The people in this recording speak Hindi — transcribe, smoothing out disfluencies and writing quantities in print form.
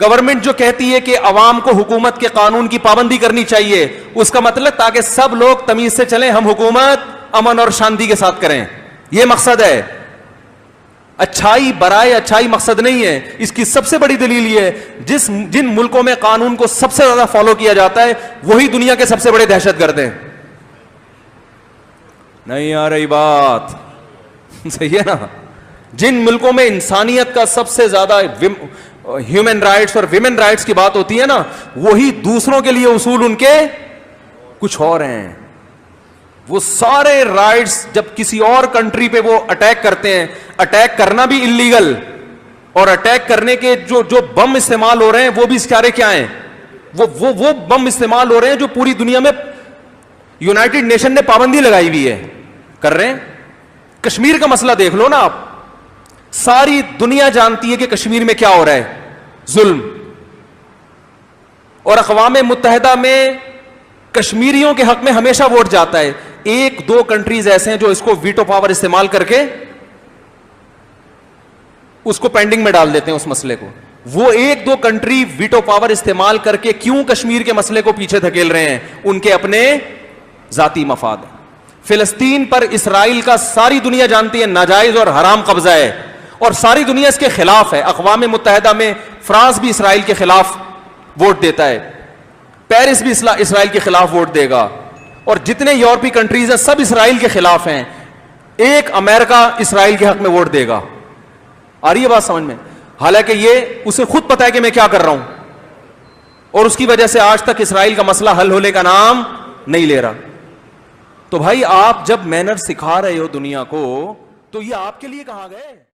गवर्नमेंट जो कहती है कि अवाम को हुकूमत के कानून की पाबंदी करनी चाहिए, उसका मतलब ताकि सब लोग तमीज से चलें, हम हुकूमत अमन और शांति के साथ करें, यह मकसद है। अच्छाई बराए अच्छाई मकसद नहीं है। इसकी सबसे बड़ी दलील यह है, जिन मुल्कों में कानून को सबसे ज्यादा फॉलो किया जाता है वही दुनिया के सबसे बड़े दहशतगर्द हैं। नहीं आ रही बात? सही है ना? जिन मुल्कों में इंसानियत का सबसे ज्यादा ह्यूमन राइट्स और विमेन राइट्स की बात होती है ना, वही दूसरों के लिए उसूल उनके कुछ और हैं। वो सारे राइट्स जब किसी और कंट्री पे वो अटैक करते हैं, अटैक करना भी इल्लीगल, और अटैक करने के जो बम इस्तेमाल हो रहे हैं वो भी सारे क्या हैं? वो बम इस्तेमाल हो रहे हैं जो पूरी दुनिया में यूनाइटेड नेशन ने पाबंदी लगाई हुई है, कर रहे हैं। कश्मीर का मसला देख लो ना आप, सारी दुनिया जानती है कि कश्मीर में क्या हो रहा है, जुल्म, और अक़वाम मुत्तहिदा में कश्मीरियों के हक में हमेशा वोट जाता है। एक दो कंट्रीज ऐसे हैं जो इसको वीटो पावर इस्तेमाल करके उसको पेंडिंग में डाल देते हैं उस मसले को। वो एक दो कंट्री वीटो पावर इस्तेमाल करके क्यों कश्मीर के मसले को पीछे धकेल रहे हैं? उनके अपने जाती मफाद है। फिलिस्तीन पर इसराइल का सारी दुनिया जानती है नाजायज और हराम कब्जा है, और सारी दुनिया इसके खिलाफ है। अक़वाम मुत्तहिदा में फ्रांस भी इसराइल के खिलाफ वोट देता है, पेरिस भी इसराइल के खिलाफ वोट देगा, और जितने यूरोपीय कंट्रीज हैं सब इसराइल के खिलाफ हैं। एक अमेरिका इसराइल के हक में वोट देगा। आ रही है बात समझ में? हालांकि ये उसे खुद पता है कि मैं क्या कर रहा हूं, और उसकी वजह से आज तक इसराइल का मसला हल होने का नाम नहीं ले रहा। तो भाई, आप जब मैनर सिखा रहे हो दुनिया को, तो ये आपके लिए कहां गए?